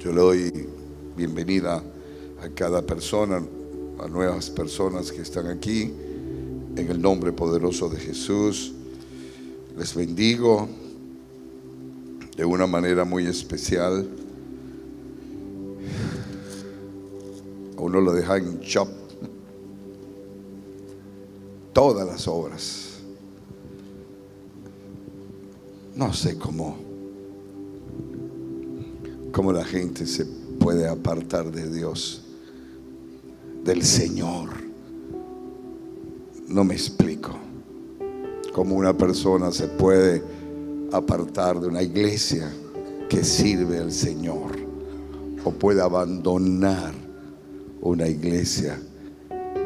Yo le doy bienvenida a cada persona, a nuevas personas que están aquí, en el nombre poderoso de Jesús. Les bendigo de una manera muy especial. A uno lo deja en shock todas las obras. No sé cómo la gente se puede apartar de Dios, del Señor. No me explico cómo una persona se puede apartar de una iglesia que sirve al Señor, o puede abandonar una iglesia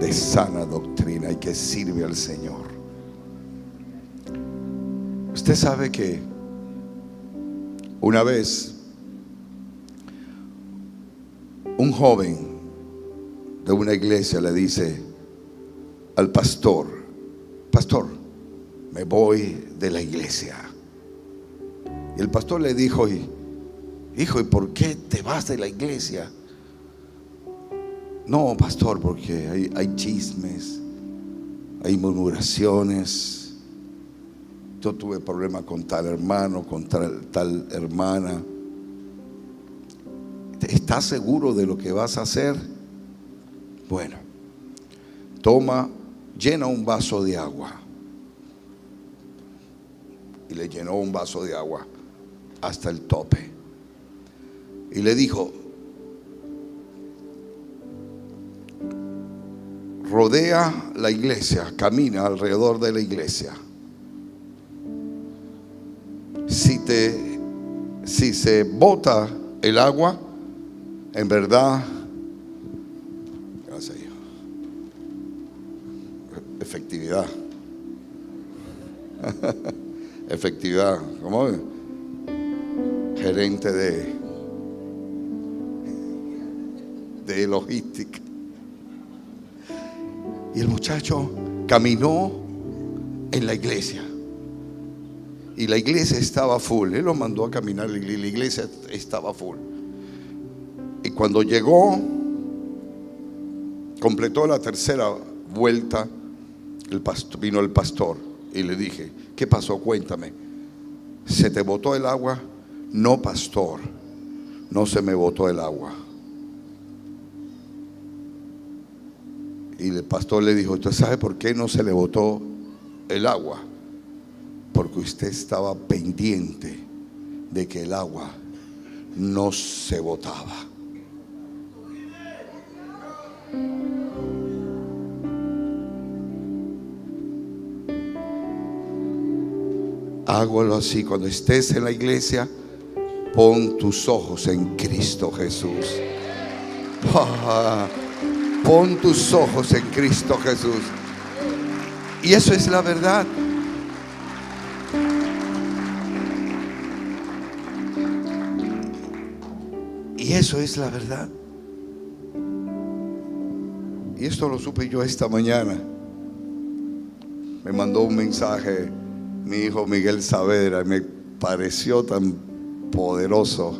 de sana doctrina y que sirve al Señor. Usted sabe que una vez un joven de una iglesia le dice al pastor: pastor, me voy de la iglesia. Y el pastor le dijo: hijo, ¿y por qué te vas de la iglesia? No, pastor, porque hay chismes, hay murmuraciones. Yo tuve problemas con tal hermano, con tal hermana. ¿Estás seguro de lo que vas a hacer? Bueno, llena un vaso de agua. Y le llenó un vaso de agua hasta el tope. Y le dijo: rodea la iglesia, camina alrededor de la iglesia. Si se bota el agua, en verdad, gracias a Dios, efectividad, ¿cómo? Gerente de logística. Y el muchacho caminó en la iglesia, y la iglesia estaba full. Él lo mandó a caminar, la iglesia estaba full. Y cuando llegó, completó la tercera vuelta, vino el pastor y le dije: ¿qué pasó? Cuéntame. ¿Se te botó el agua? No, pastor, no se me botó el agua. Y el pastor le dijo: ¿usted sabe por qué no se le botó el agua? Porque usted estaba pendiente de que el agua no se botaba. Hágalo así: cuando estés en la iglesia, pon tus ojos en Cristo Jesús. Pon tus ojos en Cristo Jesús. Y eso es la verdad. Y eso es la verdad. Y esto lo supe yo esta mañana. Me mandó un mensaje mi hijo Miguel Saavedra, y me pareció tan poderoso.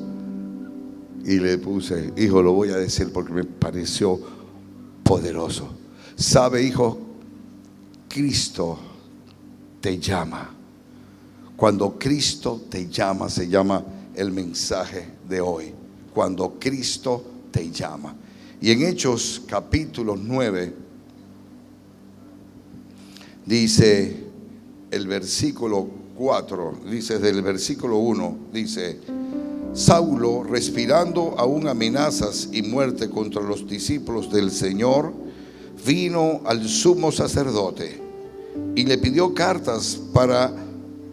Y le puse: hijo, lo voy a decir porque me pareció poderoso. ¿Sabe, hijo? Cristo te llama. Cuando Cristo te llama, se llama el mensaje de hoy. Cuando Cristo te llama. Y en Hechos capítulo 9 dice el versículo 4, dice del versículo 1, dice: Saulo, respirando aún amenazas y muerte contra los discípulos del Señor, vino al sumo sacerdote y le pidió cartas para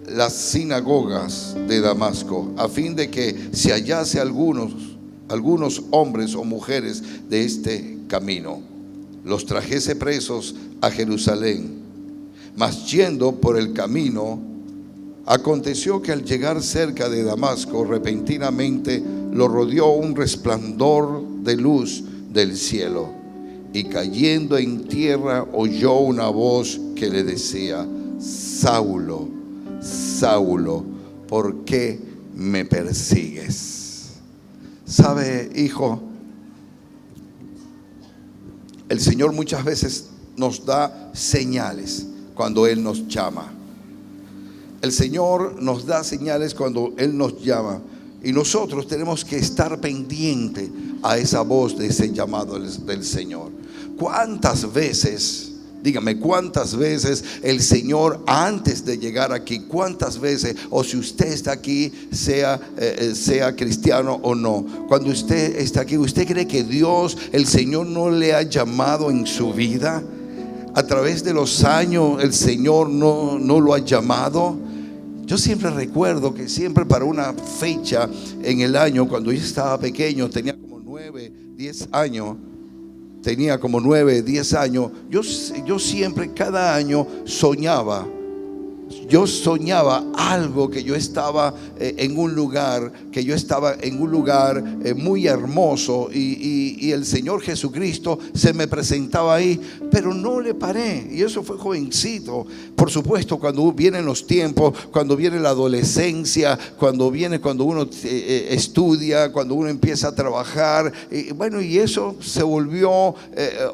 las sinagogas de Damasco, a fin de que se hallase algunos hombres o mujeres de este camino, los trajese presos a Jerusalén. Mas yendo por el camino, aconteció que al llegar cerca de Damasco, repentinamente lo rodeó un resplandor de luz del cielo, y cayendo en tierra oyó una voz que le decía: Saulo, Saulo, ¿por qué me persigues? Sabe, hijo, el Señor muchas veces nos da señales cuando Él nos llama. El Señor nos da señales cuando Él nos llama, y nosotros tenemos que estar pendientes a esa voz de ese llamado del Señor. ¿Cuántas veces, dígame, cuántas veces el Señor, antes de llegar aquí, cuántas veces, o si usted está aquí, sea cristiano o no, cuando usted está aquí, usted cree que Dios, el Señor, no le ha llamado en su vida? A través de los años el Señor no lo ha llamado. Yo siempre recuerdo que siempre para una fecha en el año, cuando yo estaba pequeño, tenía como 9, 10 años, yo siempre, cada año soñaba algo, que yo estaba en un lugar, muy hermoso, y el Señor Jesucristo se me presentaba ahí, pero no le paré. Y eso fue jovencito. Por supuesto, cuando vienen los tiempos, cuando viene la adolescencia, cuando uno estudia, cuando uno empieza a trabajar, y eso se volvió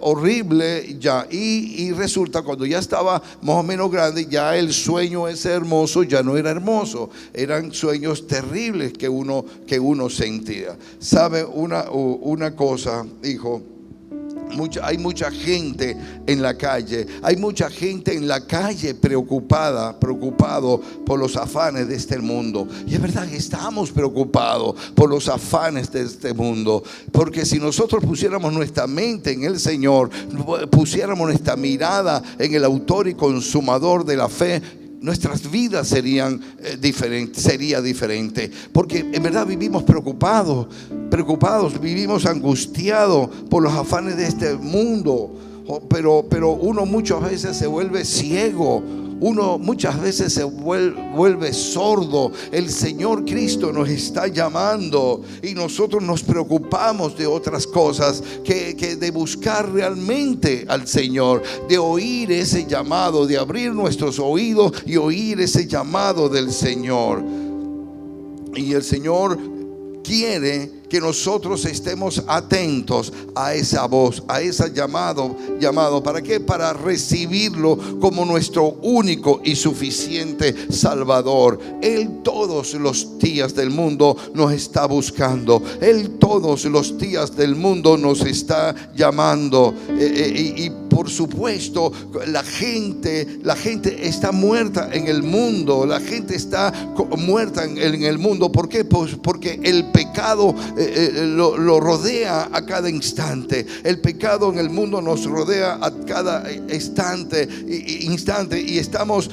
horrible ya, y resulta, cuando ya estaba más o menos grande, ya el sueño ese hermoso ya no era hermoso, eran sueños terribles que uno sentía. ¿Sabe una cosa, hijo? Hay mucha gente en la calle. Hay mucha gente en la calle preocupado por los afanes de este mundo. Y es verdad que estamos preocupados por los afanes de este mundo, porque si nosotros pusiéramos nuestra mente en el Señor, pusiéramos nuestra mirada en el autor y consumador de la fe, nuestras vidas sería diferente, porque en verdad vivimos preocupados, vivimos angustiados por los afanes de este mundo, pero uno muchas veces se vuelve ciego. Uno muchas veces se vuelve sordo. El Señor Cristo nos está llamando y nosotros nos preocupamos de otras cosas que de buscar realmente al Señor, de oír ese llamado, de abrir nuestros oídos y oír ese llamado del Señor. Y el Señor quiere que nosotros estemos atentos a esa voz, a ese llamado. ¿Para qué? Para recibirlo como nuestro único y suficiente Salvador. Él todos los días del mundo nos está buscando. Él todos los días del mundo nos está llamando. Y por supuesto, la gente está muerta en el mundo. La gente está muerta en el mundo. ¿Por qué? Pues porque el pecado lo rodea a cada instante. El pecado en el mundo nos rodea a cada instante, y estamos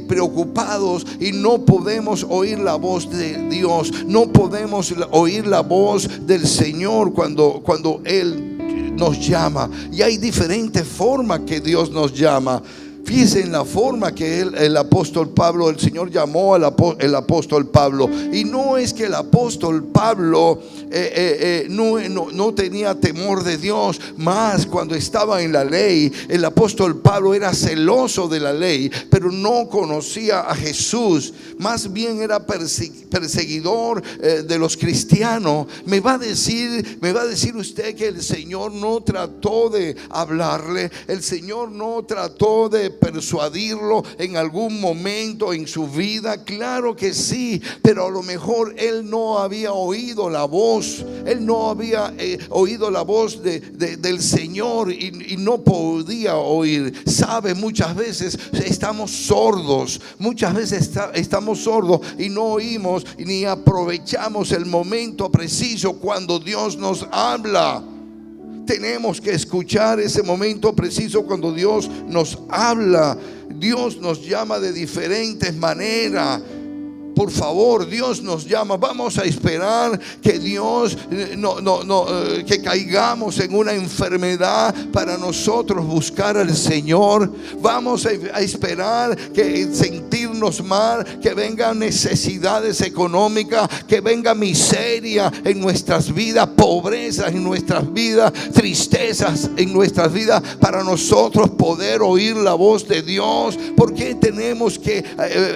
preocupados y no podemos oír la voz de Dios. No podemos oír la voz del Señor cuando Él nos llama. Y hay diferentes formas que Dios nos llama. Fíjense en la forma que el apóstol Pablo, el Señor llamó el apóstol Pablo. Y no es que el apóstol Pablo no tenía temor de Dios. Más cuando estaba en la ley, el apóstol Pablo era celoso de la ley, pero no conocía a Jesús. Más bien era perseguidor de los cristianos. Me va a decir usted que el Señor no trató de hablarle, el Señor no trató de persuadirlo en algún momento en su vida. Claro que sí, pero a lo mejor él no había oído la voz. Él no había oído la voz del Señor y no podía oír. Sabe, muchas veces estamos sordos. Muchas veces estamos sordos y no oímos ni aprovechamos el momento preciso cuando Dios nos habla. Tenemos que escuchar ese momento preciso cuando Dios nos habla. Dios nos llama de diferentes maneras. Por favor, Dios nos llama. Vamos a esperar que Dios que caigamos en una enfermedad para nosotros buscar al Señor. Vamos a esperar que sentirnos mal, que vengan necesidades económicas, que venga miseria en nuestras vidas, pobreza en nuestras vidas, tristezas en nuestras vidas, para nosotros poder oír la voz de Dios. ¿Por qué tenemos que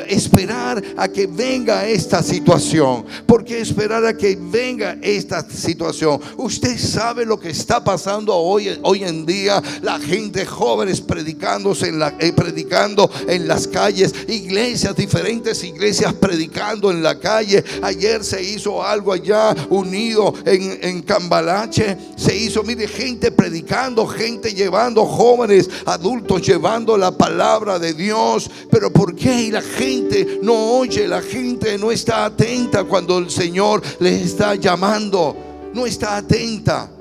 esperar a que venga venga esta situación? ¿Por qué esperar a que venga esta situación? Usted sabe lo que está pasando hoy en día. La gente, jóvenes predicando en las calles, iglesias, diferentes iglesias predicando en la calle. Ayer se hizo algo allá unido en Cambalache. Se hizo, mire, gente predicando, gente llevando, jóvenes, adultos llevando la palabra de Dios. Pero ¿por qué? Y la gente no oye, la gente no está atenta cuando el Señor les está llamando. No está atenta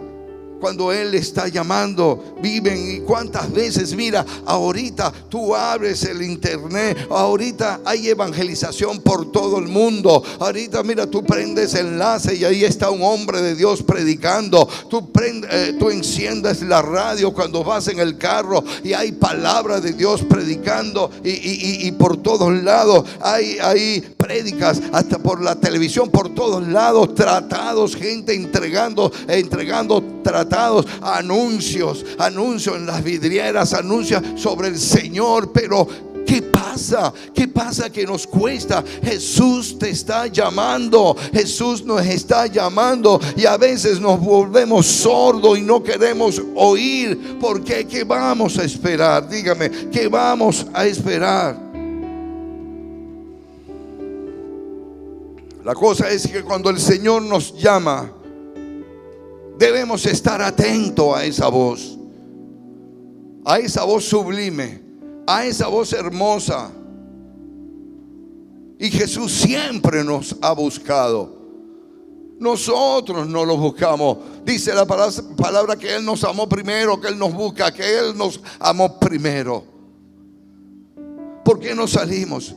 cuando Él está llamando. Viven, y cuántas veces, mira, ahorita tú abres el internet, ahorita hay evangelización por todo el mundo. Ahorita, mira, tú prendes enlace y ahí está un hombre de Dios predicando. Tú enciendes la radio cuando vas en el carro y hay palabra de Dios predicando, y por todos lados hay prédicas, hasta por la televisión, por todos lados, tratados, gente entregando tratados, anuncios en las vidrieras, anuncios sobre el Señor. Pero ¿qué pasa? ¿Qué pasa que nos cuesta? Jesús te está llamando. Jesús nos está llamando, y a veces nos volvemos sordos y no queremos oír. ¿Por qué? ¿Qué vamos a esperar? Dígame, ¿qué vamos a esperar? La cosa es que cuando el Señor nos llama, debemos estar atentos a esa voz sublime, a esa voz hermosa. Y Jesús siempre nos ha buscado. Nosotros no lo buscamos. Dice la palabra que Él nos amó primero, que Él nos busca, que Él nos amó primero. ¿Por qué no salimos?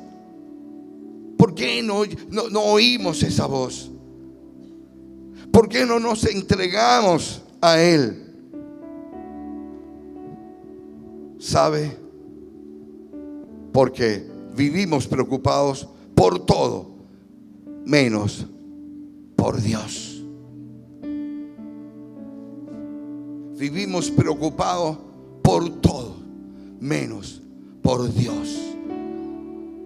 ¿Por qué no oímos esa voz? ¿Por qué no nos entregamos a Él? ¿Sabe? Porque vivimos preocupados por todo, menos por Dios. Vivimos preocupados por todo, menos por Dios.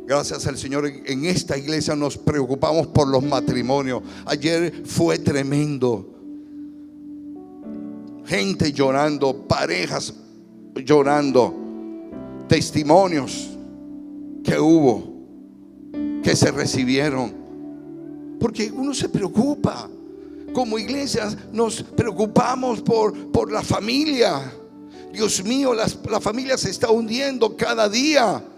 Gracias al Señor, en esta iglesia nos preocupamos por los matrimonios. Ayer fue tremendo. Gente llorando, parejas llorando, testimonios que hubo, que se recibieron. Porque uno se preocupa. Como iglesias nos preocupamos por la familia. Dios mío, la familia se está hundiendo cada día.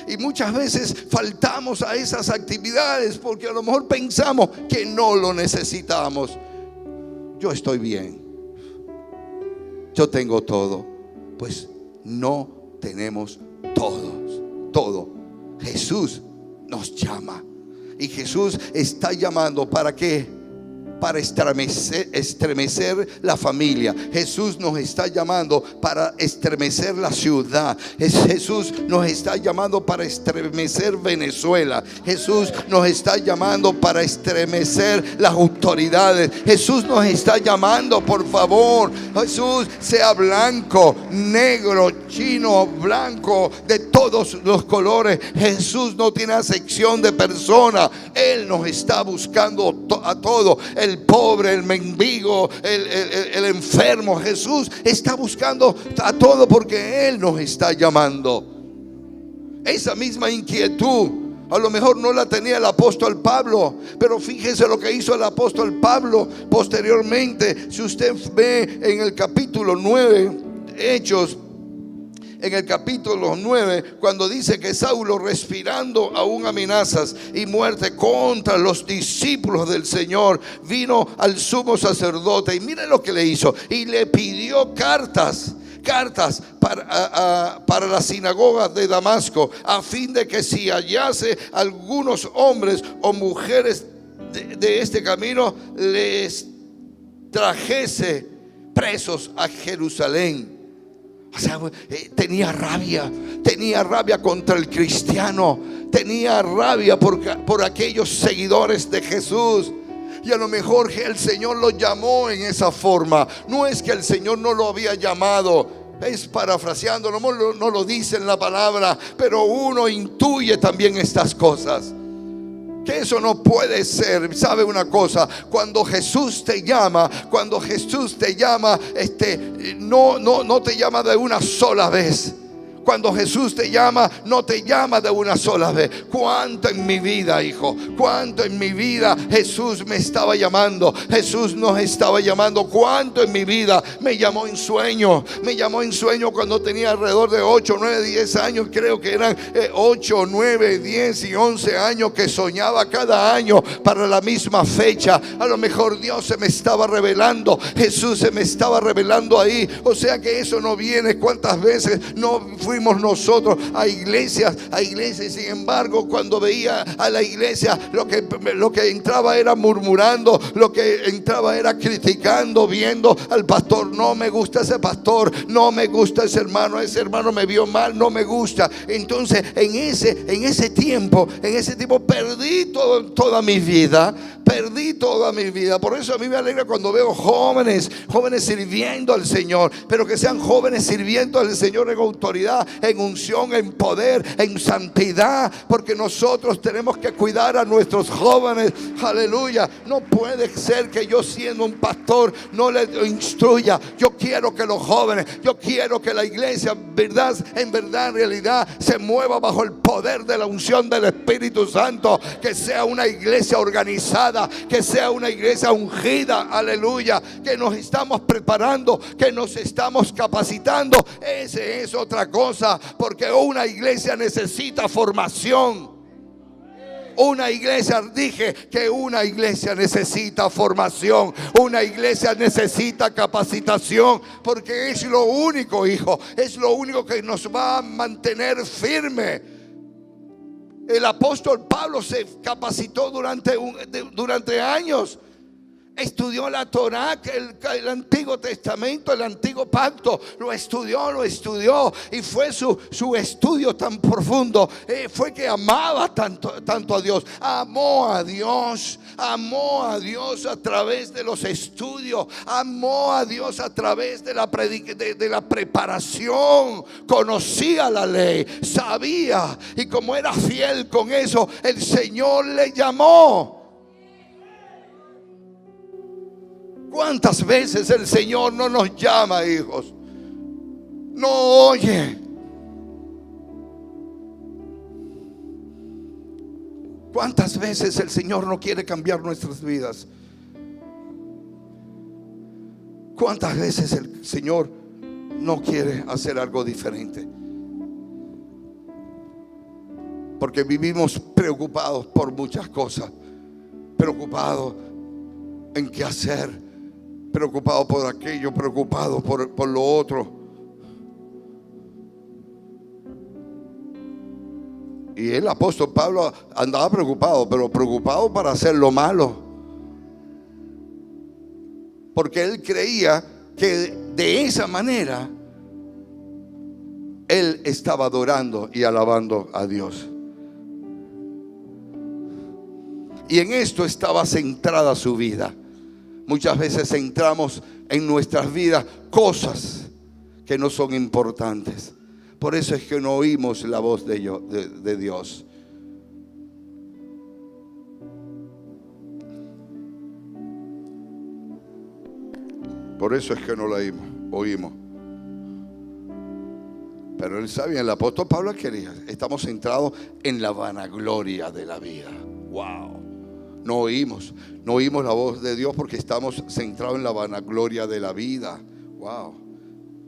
Y muchas veces faltamos a esas actividades porque a lo mejor pensamos que no lo necesitamos. Yo estoy bien, yo tengo todo. Pues no tenemos todo. Jesús nos llama, y Jesús está llamando. ¿Para qué? Para estremecer la familia. Jesús nos está llamando para estremecer la ciudad. Jesús nos está llamando para estremecer Venezuela. Jesús nos está llamando para estremecer las autoridades. Jesús nos está llamando, por favor. Jesús, sea blanco, negro, chino, blanco, de todos los colores. Jesús no tiene acepción de persona. Él nos está buscando a todos. El pobre, el mendigo, el enfermo. Jesús está buscando a todo porque Él nos está llamando. Esa misma inquietud a lo mejor no la tenía el apóstol Pablo, pero fíjese lo que hizo el apóstol Pablo posteriormente. Si usted ve en el capítulo 9, Hechos, en el capítulo 9, cuando dice que Saulo, respirando aún amenazas y muerte contra los discípulos del Señor, vino al sumo sacerdote, y mire lo que le hizo, y le pidió cartas para la sinagoga de Damasco, a fin de que si hallase algunos hombres o mujeres de este camino, les trajese presos a Jerusalén. O sea, tenía rabia contra el cristiano, tenía rabia por aquellos seguidores de Jesús. Y a lo mejor el Señor lo llamó en esa forma. No es que el Señor no lo había llamado, es parafraseando, no lo dice en la palabra, pero uno intuye también estas cosas. Que eso no puede ser. ¿Sabe una cosa? Cuando Jesús te llama, no te llama de una sola vez. Cuando Jesús te llama, no te llama de una sola vez. ¿Cuánto en mi vida, hijo? ¿Cuánto en mi vida Jesús me estaba llamando? Jesús nos estaba llamando. ¿Cuánto en mi vida me llamó en sueño? Me llamó en sueño cuando tenía alrededor de 8, 9, 10 años. Creo que eran 8, 9, 10 y 11 años que soñaba cada año para la misma fecha. A lo mejor Dios se me estaba revelando. Jesús se me estaba revelando ahí. O sea que eso no viene. ¿Cuántas veces no fuimos nosotros a iglesias? Y sin embargo, cuando veía a la iglesia, lo que entraba era murmurando, lo que entraba era criticando, viendo al pastor. No me gusta ese pastor, no me gusta ese hermano me vio mal, no me gusta. Entonces en ese tiempo perdí toda mi vida. Por eso a mí me alegra cuando veo jóvenes sirviendo al Señor, pero que sean jóvenes sirviendo al Señor en autoridad, en unción, en poder, en santidad, porque nosotros tenemos que cuidar a nuestros jóvenes. Aleluya. No puede ser que yo, siendo un pastor, no les instruya. Yo quiero que los jóvenes, yo quiero que la iglesia, en realidad se mueva bajo el poder de la unción del Espíritu Santo. Que sea una iglesia organizada, que sea una iglesia ungida. Aleluya. Que nos estamos preparando, que nos estamos capacitando. Ese es otra cosa, porque una iglesia necesita formación. Dije que una iglesia necesita formación, una iglesia necesita capacitación, porque es lo único, hijo, es lo único que nos va a mantener firme. El apóstol Pablo se capacitó durante años. Estudió la Torá, el Antiguo Testamento, el Antiguo Pacto. Lo estudió. Y fue su estudio tan profundo. Fue que amaba tanto a Dios. Amó a Dios a través de los estudios. Amó a Dios a través de la preparación. Conocía la ley, sabía. Y como era fiel con eso, el Señor le llamó. ¿Cuántas veces el Señor no nos llama, hijos? No oye. ¿Cuántas veces el Señor no quiere cambiar nuestras vidas? ¿Cuántas veces el Señor no quiere hacer algo diferente? Porque vivimos preocupados por muchas cosas. Preocupados en qué hacer. Preocupado por aquello, preocupado por lo otro. Y el apóstol Pablo andaba preocupado, pero preocupado para hacer lo malo, porque él creía que de esa manera él estaba adorando y alabando a Dios. Y en esto estaba centrada su vida. Muchas veces centramos en nuestras vidas cosas que no son importantes. Por eso es que no oímos la voz de Dios. Por eso es que no la oímos. Pero él sabía, el apóstol Pablo quería. Estamos centrados en la vanagloria de la vida. Wow. No oímos la voz de Dios porque estamos centrados en la vanagloria de la vida. Wow.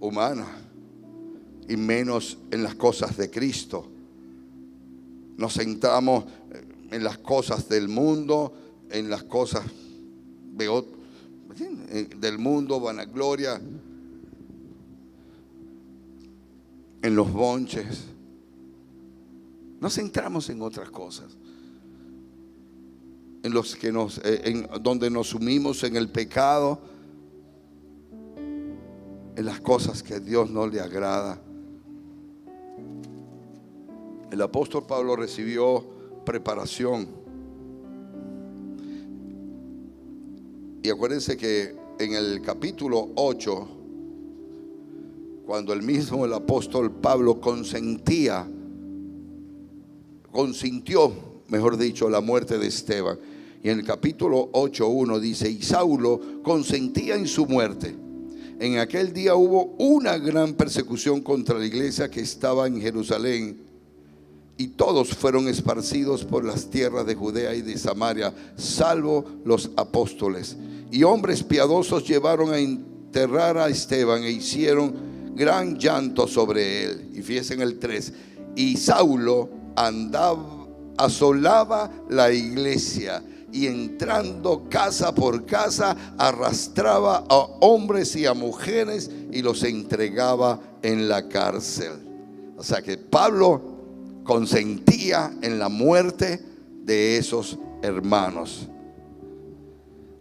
Humana. Y menos en las cosas de Cristo. Nos centramos en las cosas del mundo, en las cosas del mundo, vanagloria, en los bonches. Nos centramos en otras cosas, donde nos sumimos en el pecado, en las cosas que a Dios no le agrada. El apóstol Pablo recibió preparación. Y acuérdense que en el capítulo 8, cuando el apóstol Pablo consintió mejor dicho, la muerte de Esteban. Y en el capítulo 8:1 dice: y Saulo consentía en su muerte. En aquel día hubo una gran persecución contra la iglesia que estaba en Jerusalén, y todos fueron esparcidos por las tierras de Judea y de Samaria, salvo los apóstoles. Y hombres piadosos llevaron a enterrar a Esteban e hicieron gran llanto sobre él. Y fíjense en el 3: y Saulo asolaba la iglesia, y entrando casa por casa arrastraba a hombres y a mujeres y los entregaba en la cárcel. O sea que Pablo consentía en la muerte de esos hermanos.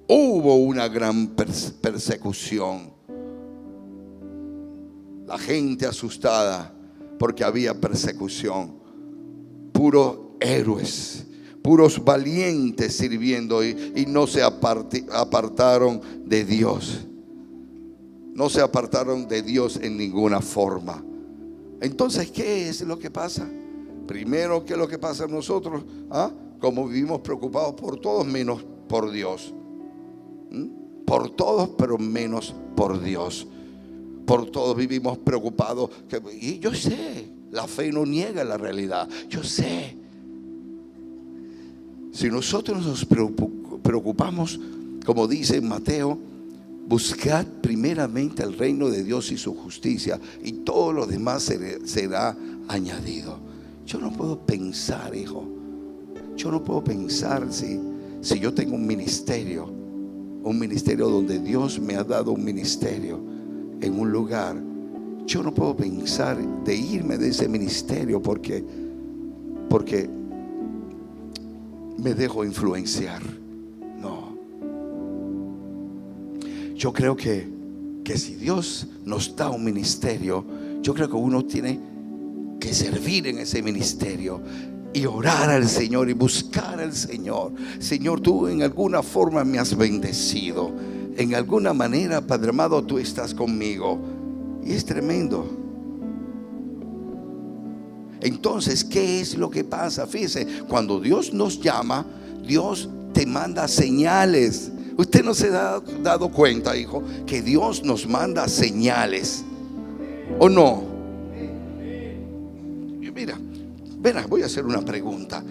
Hubo una gran persecución. La gente asustada porque había persecución. Puros héroes, puros valientes sirviendo, y no se apartaron de Dios. No se apartaron de Dios en ninguna forma. Entonces, ¿qué es lo que pasa? Primero, ¿qué es lo que pasa a nosotros? Como vivimos preocupados por todos menos por Dios. Por todos, pero menos por Dios. Por todos vivimos preocupados. Y yo sé, la fe no niega la realidad. Yo sé. Si nosotros nos preocupamos, como dice Mateo, buscad primeramente el reino de Dios y su justicia, y todo lo demás será añadido. Yo no puedo pensar, hijo, yo no puedo pensar si yo tengo un ministerio donde Dios me ha dado un ministerio en un lugar. Yo no puedo pensar de irme de ese ministerio porque me dejo influenciar. No. Yo creo que si Dios nos da un ministerio, yo creo que uno tiene que servir en ese ministerio y orar al Señor y buscar al Señor. Señor, tú en alguna forma me has bendecido. En alguna manera, Padre amado, tú estás conmigo. Y es tremendo. Entonces, ¿qué es lo que pasa? Fíjese, cuando Dios nos llama, Dios te manda señales. Usted no se ha dado cuenta, hijo, que Dios nos manda señales, ¿o no? Mira, voy a hacer una pregunta.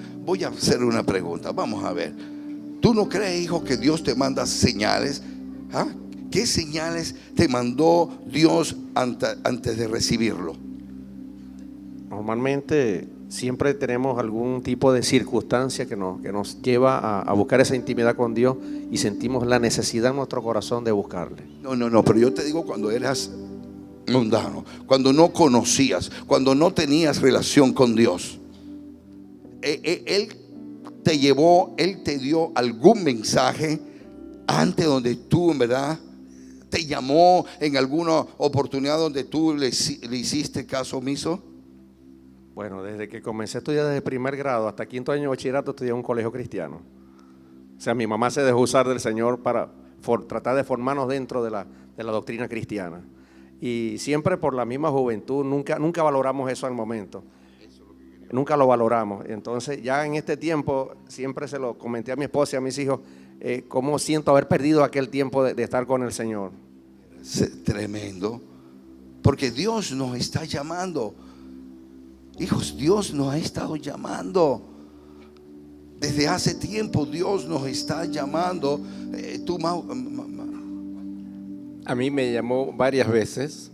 Vamos a ver. ¿Tú no crees, hijo, que Dios te manda señales? ¿Qué señales te mandó Dios antes de recibirlo? Normalmente siempre tenemos algún tipo de circunstancia que nos lleva a buscar esa intimidad con Dios, y sentimos la necesidad en nuestro corazón de buscarle. No, pero yo te digo cuando eras mundano, cuando no conocías, cuando no tenías relación con Dios. Él te llevó, Él te dio algún mensaje antes donde tú en verdad te llamó en alguna oportunidad donde tú le hiciste caso omiso. Bueno, desde que comencé a estudiar desde primer grado hasta quinto año de bachillerato, estudié en un colegio cristiano. O sea, mi mamá se dejó usar del Señor para tratar de formarnos dentro de la doctrina cristiana. Y siempre por la misma juventud, nunca valoramos eso al momento. Nunca lo valoramos. Entonces, ya en este tiempo, siempre se lo comenté a mi esposa y a mis hijos, cómo siento haber perdido aquel tiempo de estar con el Señor. Tremendo. Porque Dios nos está llamando. Hijos, Dios nos ha estado llamando. Desde hace tiempo Dios nos está llamando. A mí me llamó varias veces,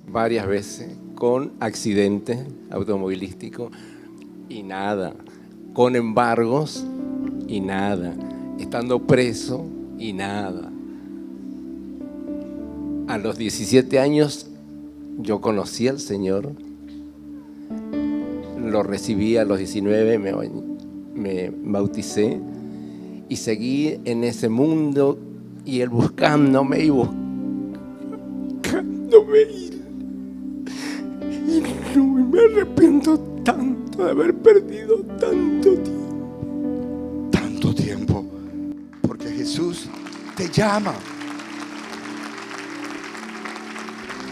con accidente automovilístico y nada, con embargos y nada, estando preso y nada. A los 17 años yo conocí al Señor, lo recibí a los 19, me bauticé y seguí en ese mundo, y Él buscándome y y no me arrepiento tanto de haber perdido tanto tiempo, porque Jesús te llama,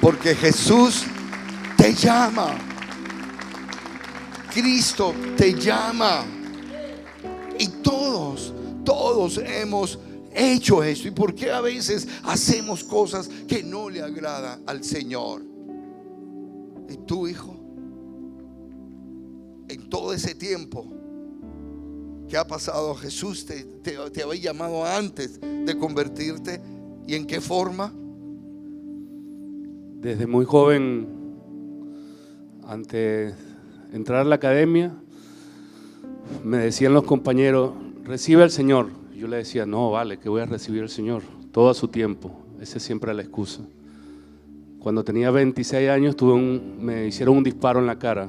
porque Jesús te llama, Cristo te llama. Y todos hemos hecho eso. ¿Y por qué a veces hacemos cosas que no le agradan al Señor? Y tú, hijo, en todo ese tiempo que ha pasado, Jesús te había llamado antes de convertirte. ¿Y en qué forma? Desde muy joven, antes de entrar a la academia, me decían los compañeros: recibe al Señor. Yo le decía: no, vale, que voy a recibir al Señor, todo a su tiempo. Esa siempre es la excusa. Cuando tenía 26 años me hicieron un disparo en la cara.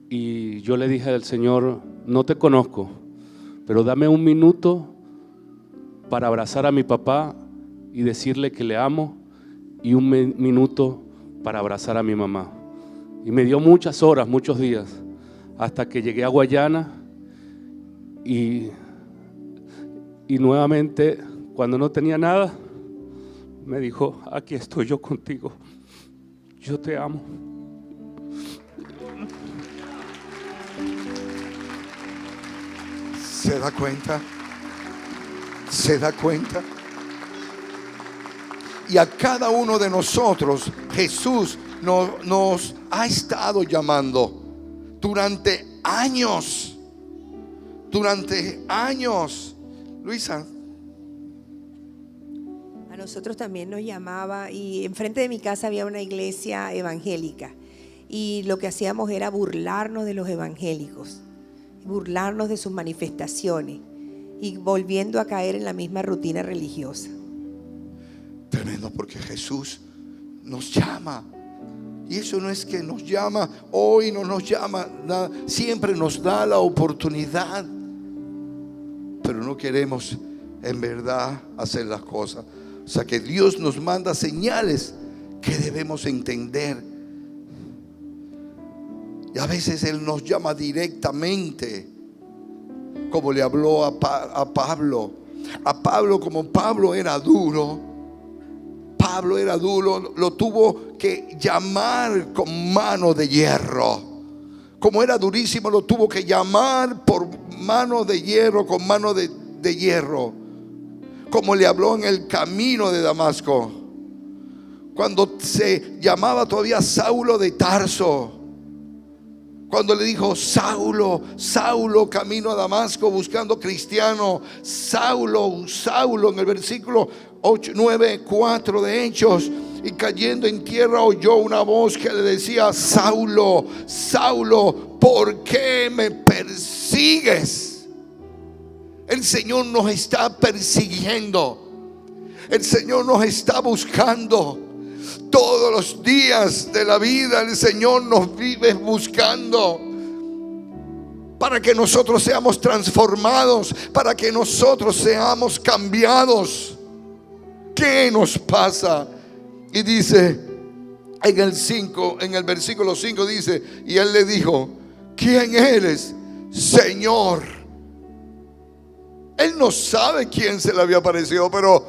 Y yo le dije al Señor: no te conozco, pero dame un minuto para abrazar a mi papá y decirle que le amo, y un minuto para abrazar a mi mamá. Y me dio muchas horas, muchos días, hasta que llegué a Guayana y nuevamente, cuando no tenía nada, me dijo: aquí estoy yo contigo, yo te amo. ¿Se da cuenta? ¿Se da cuenta? Y a cada uno de nosotros Jesús nos ha estado llamando durante años. Durante años. Luisa. A nosotros también nos llamaba, y enfrente de mi casa había una iglesia evangélica, y lo que hacíamos era burlarnos de los evangélicos, burlarnos de sus manifestaciones y volviendo a caer en la misma rutina religiosa. Tremendo, porque Jesús nos llama. Y eso no es que nos llama hoy, no nos llama nada, siempre nos da la oportunidad, pero no queremos en verdad hacer las cosas. O sea que Dios nos manda señales que debemos entender. Y a veces Él nos llama directamente, como le habló a Pablo. A Pablo, como Pablo era duro, lo tuvo que llamar con mano de hierro. Como era durísimo, lo tuvo que llamar por mano de hierro, con mano de hierro. Como le habló en el camino de Damasco, cuando se llamaba todavía Saulo de Tarso. Cuando le dijo: Saulo, Saulo, camino a Damasco buscando cristiano. Saulo, Saulo, en el versículo 9:4 de Hechos. Y cayendo en tierra oyó una voz que le decía: Saulo, Saulo, ¿por qué me persigues? El Señor nos está persiguiendo. El Señor nos está buscando. Todos los días de la vida el Señor nos vive buscando, para que nosotros seamos transformados, para que nosotros seamos cambiados. ¿Qué nos pasa? Y dice en el versículo 5 dice: y él le dijo: ¿quién eres, Señor? Él no sabe quién se le había aparecido, pero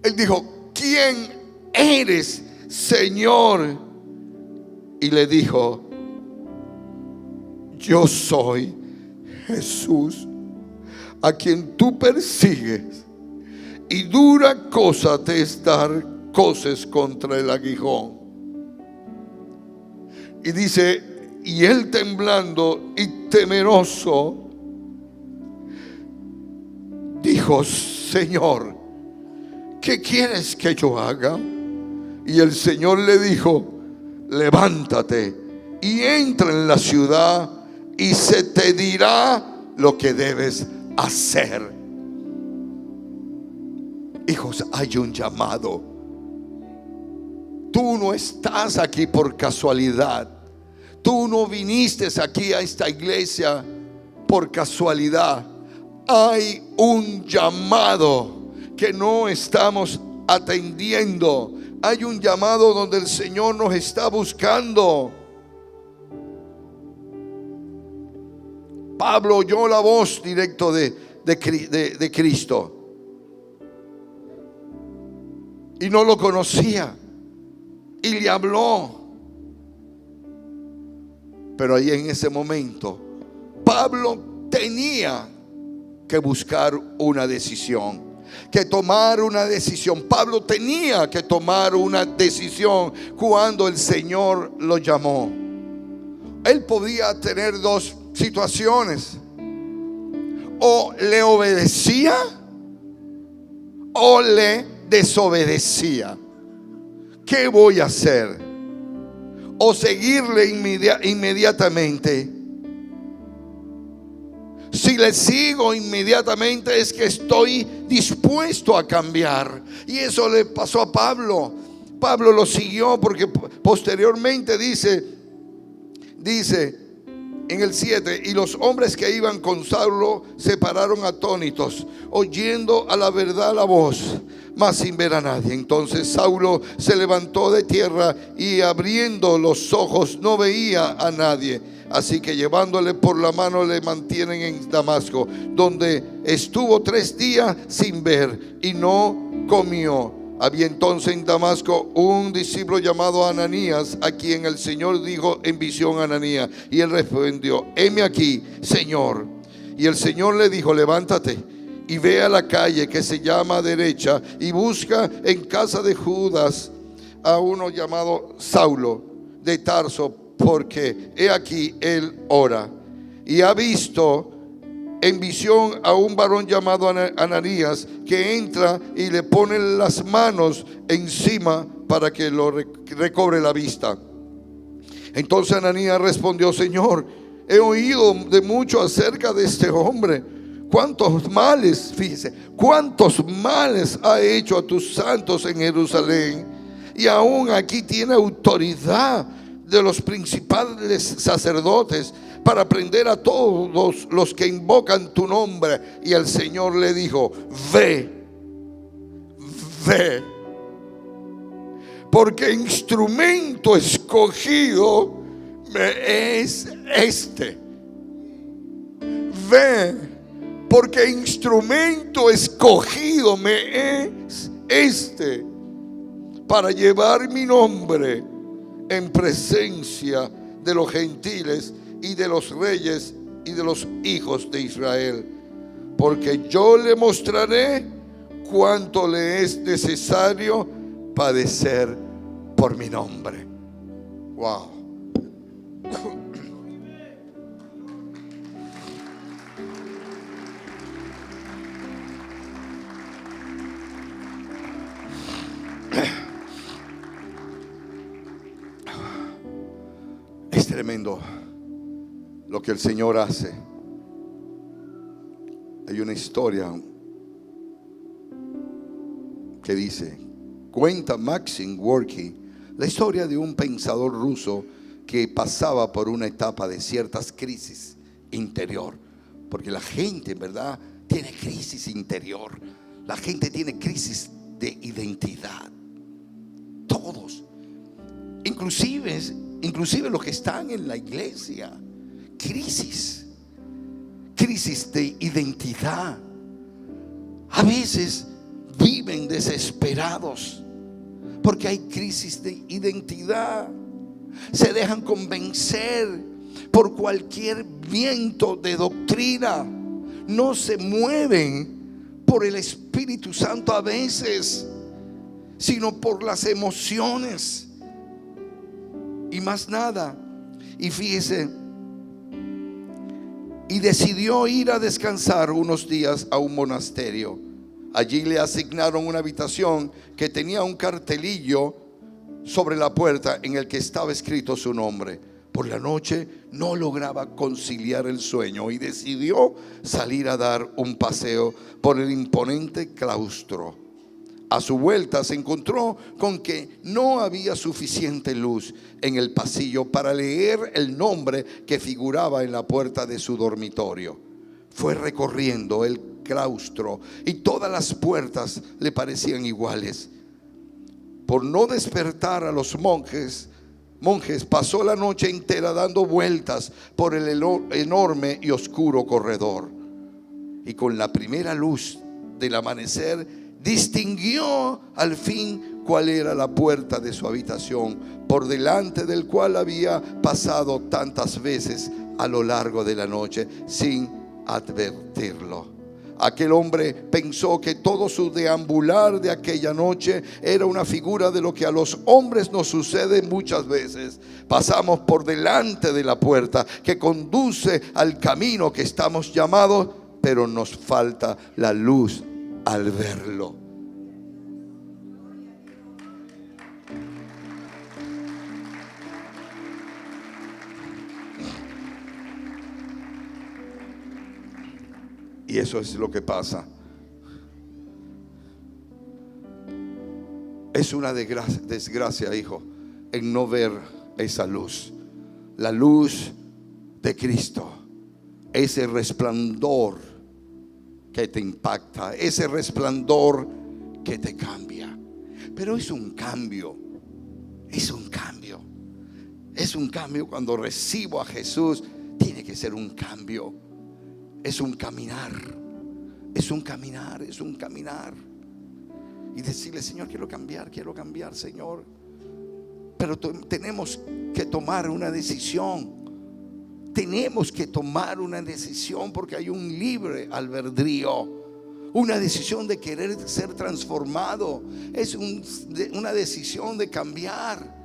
él dijo: ¿quién eres, Señor? Y le dijo: yo soy Jesús, a quien tú persigues, y dura cosa te es dar coces contra el aguijón. Y dice: y él, temblando y temeroso, dijo: Señor, ¿qué quieres que yo haga? Y el Señor le dijo: levántate y entra en la ciudad, y se te dirá lo que debes hacer. Hijos, hay un llamado. Tú no estás aquí por casualidad. Tú no viniste aquí a esta iglesia por casualidad. Hay un llamado que no estamos atendiendo. Hay un llamado donde el Señor nos está buscando. Pablo oyó la voz directo de Cristo y no lo conocía, y le habló. Pero ahí en ese momento Pablo tenía que buscar una decisión, que tomar una decisión. Pablo tenía que tomar una decisión cuando el Señor lo llamó. Él podía tener dos situaciones: o le obedecía o le desobedecía. ¿Qué voy a hacer? O seguirle inmediatamente. Si le sigo inmediatamente es que estoy dispuesto a cambiar. Y eso le pasó a Pablo. Pablo lo siguió porque posteriormente dice en el 7: y los hombres que iban con Saulo se pararon atónitos, oyendo a la verdad la voz, mas sin ver a nadie. Entonces Saulo se levantó de tierra y abriendo los ojos no veía a nadie. Así que llevándole por la mano le mantienen en Damasco, donde estuvo 3 días sin ver y no comió. Había entonces en Damasco un discípulo llamado Ananías, a quien el Señor dijo en visión: Ananías. Y él respondió: heme aquí, Señor. Y el Señor le dijo: levántate y ve a la calle que se llama Derecha y busca en casa de Judas a uno llamado Saulo de Tarso, porque he aquí él ora. Y ha visto en visión a un varón llamado Ananías, que entra y le pone las manos encima para que lo recobre la vista. Entonces Ananías respondió: Señor, he oído de mucho acerca de este hombre. Cuántos males, fíjese, cuántos males ha hecho a tus santos en Jerusalén. Y aún aquí tiene autoridad de los principales sacerdotes para prender a todos los que invocan tu nombre. Y el Señor le dijo: ve, porque instrumento escogido me es este. Ve, porque instrumento escogido me es este, para llevar mi nombre en presencia de los gentiles y de los reyes y de los hijos de Israel, porque yo le mostraré cuánto le es necesario padecer por mi nombre. Wow. Es tremendo lo que el Señor hace. Hay una historia que dice, cuenta Maxim Gorky, la historia de un pensador ruso que pasaba por una etapa de ciertas crisis interior, porque la gente, en verdad, tiene crisis interior. La gente tiene crisis de identidad. Todos, inclusive los que están en la iglesia, crisis de identidad. A veces viven desesperados porque hay crisis de identidad. Se dejan convencer por cualquier viento de doctrina. No se mueven por el Espíritu Santo a veces, sino por las emociones y más nada. Y fíjese, y decidió ir a descansar unos días a un monasterio. Allí le asignaron una habitación que tenía un cartelillo sobre la puerta en el que estaba escrito su nombre. Por la noche no lograba conciliar el sueño y decidió salir a dar un paseo por el imponente claustro. A su vuelta se encontró con que no había suficiente luz en el pasillo para leer el nombre que figuraba en la puerta de su dormitorio. Fue recorriendo el claustro y todas las puertas le parecían iguales. Por no despertar a los monjes, pasó la noche entera dando vueltas por el enorme y oscuro corredor. Y con la primera luz del amanecer distinguió al fin cuál era la puerta de su habitación, por delante del cual había pasado tantas veces a lo largo de la noche sin advertirlo. Aquel hombre pensó que todo su deambular de aquella noche era una figura de lo que a los hombres nos sucede muchas veces. Pasamos por delante de la puerta que conduce al camino que estamos llamados, pero nos falta la luz al verlo. Y eso es lo que pasa. Es una desgracia, hijo, en no ver esa luz. La luz de Cristo. Ese resplandor que te impacta. Ese resplandor que te cambia. Pero es un cambio. Es un cambio. Es un cambio cuando recibo a Jesús. Tiene que ser un cambio. Es un caminar, es un caminar, es un caminar. Y decirle: Señor, quiero cambiar, Señor. Pero tenemos que tomar una decisión. Tenemos que tomar una decisión porque hay un libre albedrío. Una decisión de querer ser transformado. Es una decisión de cambiar.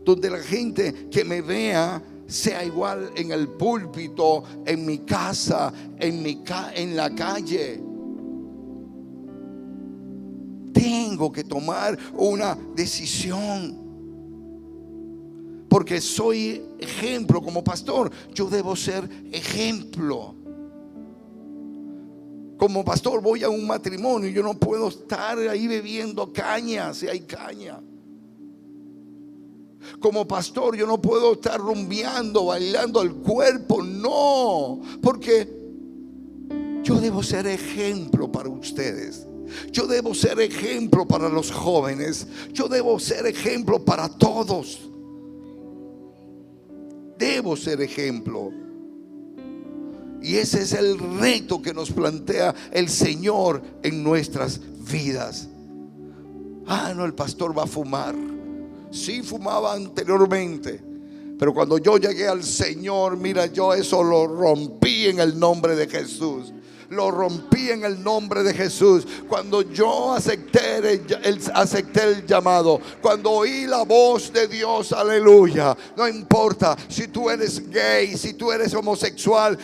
Donde la gente que me vea sea igual en el púlpito, en mi casa, en la calle. Tengo que tomar una decisión. Porque soy ejemplo como pastor. Yo debo ser ejemplo. Como pastor voy a un matrimonio. Yo no puedo estar ahí bebiendo caña si hay caña. Como pastor yo no puedo estar rumbeando, bailando al cuerpo, no, porque yo debo ser ejemplo para ustedes. Yo debo ser ejemplo para los jóvenes. Yo debo ser ejemplo para todos. Debo ser ejemplo. Y ese es el reto que nos plantea el Señor en nuestras vidas. No, el pastor va a fumar. Sí, fumaba anteriormente, pero cuando yo llegué al Señor, mira, yo eso lo rompí en el nombre de Jesús. Lo rompí en el nombre de Jesús. Cuando yo acepté el llamado, cuando oí la voz de Dios, aleluya. No importa si tú eres gay, si tú eres homosexual,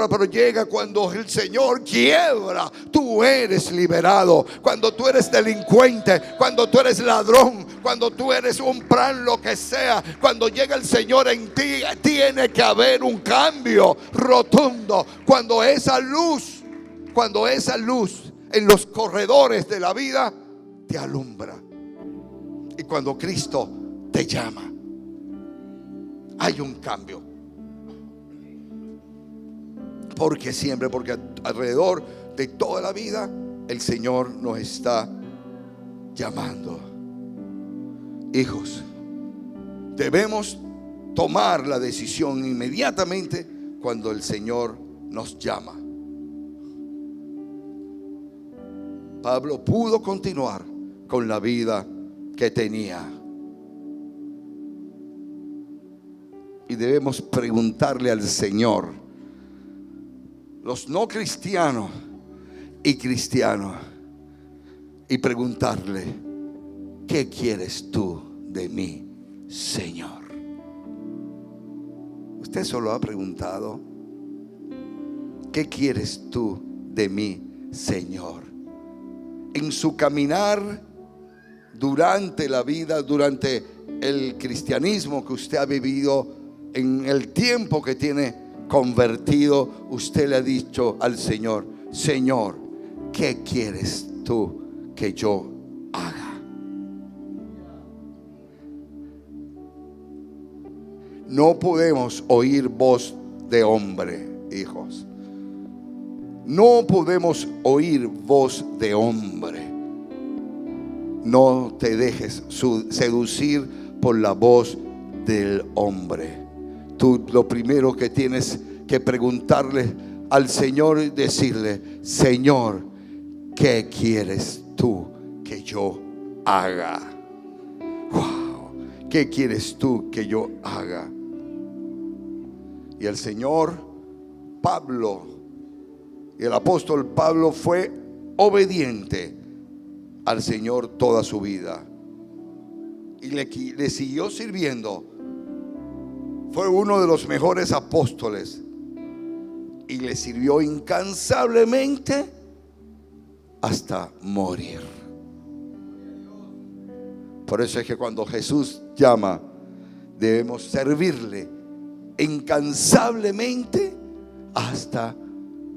pero llega cuando el Señor quiebra, tú eres liberado. Cuando tú eres delincuente, cuando tú eres ladrón, cuando tú eres un plan, lo que sea, cuando llega el Señor en ti, tiene que haber un cambio rotundo. Cuando esa luz en los corredores de la vida te alumbra, y cuando Cristo te llama, hay un cambio. Porque alrededor de toda la vida el Señor nos está llamando. Hijos, debemos tomar la decisión inmediatamente cuando el Señor nos llama. Pablo pudo continuar con la vida que tenía. Y debemos preguntarle al Señor, los no cristianos y cristianos, y preguntarle: ¿qué quieres tú de mí, Señor? ¿Usted solo ha preguntado: ¿qué quieres tú de mí, Señor? En su caminar durante la vida, durante el cristianismo que usted ha vivido, en el tiempo que tiene convertido, usted le ha dicho al Señor: Señor, ¿qué quieres tú que yo haga? No podemos oír voz de hombre, hijos. No podemos oír voz de hombre. No te dejes seducir por la voz del hombre. Tú lo primero que tienes que preguntarle al Señor y decirle: Señor, ¿qué quieres tú que yo haga? Wow. ¿qué quieres tú que yo haga? Y el Señor Pablo, y el apóstol Pablo fue obediente al Señor toda su vida. Y le siguió sirviendo. Fue uno de los mejores apóstoles. Y le sirvió incansablemente hasta morir. Por eso es que cuando Jesús llama, debemos servirle incansablemente hasta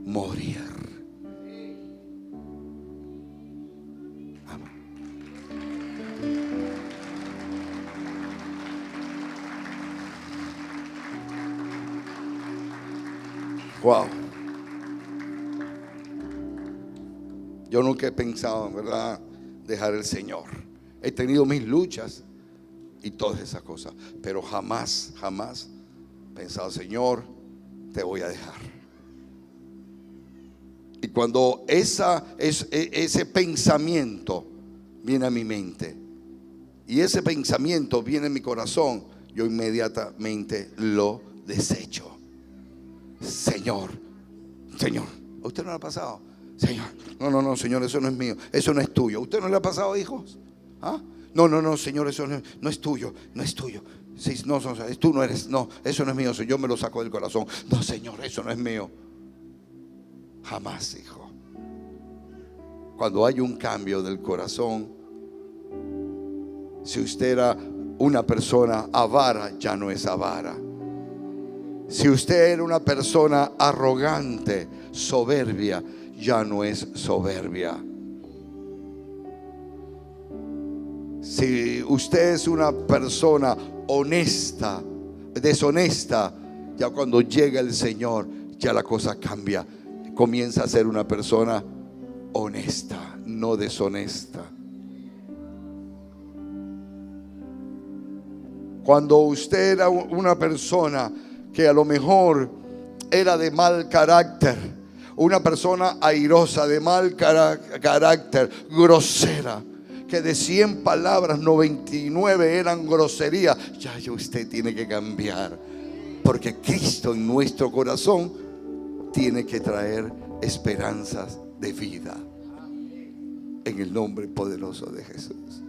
morir. Amén. Wow. Yo nunca he pensado, en verdad, dejar el Señor. He tenido mis luchas y todas esas cosas, pero jamás he pensado, Señor, te voy a dejar. Y cuando ese pensamiento viene a mi mente y ese pensamiento viene a mi corazón, yo inmediatamente lo desecho. Señor, ¿a usted no le ha pasado? Señor, no, Señor, eso no es mío, eso no es tuyo. ¿A usted no le ha pasado, hijos? ¿Ah? No, Señor, eso no es tuyo, no es tuyo. Sí, no, tú no eres, no, eso no es mío, yo me lo saco del corazón. No, Señor, eso no es mío. Jamás, hijo. Cuando hay un cambio del corazón, si usted era una persona avara, ya no es avara. Si usted era una persona arrogante, soberbia, ya no es soberbia. Si usted es una persona honesta, deshonesta, ya cuando llega el Señor, ya la cosa cambia. Comienza a ser una persona honesta, no deshonesta. Cuando usted era una persona que a lo mejor era de mal carácter, una persona airosa, de mal carácter, grosera, que de 100 palabras 99 eran grosería, ya usted tiene que cambiar, porque Cristo en nuestro corazón tiene que traer esperanzas de vida, en el nombre poderoso de Jesús.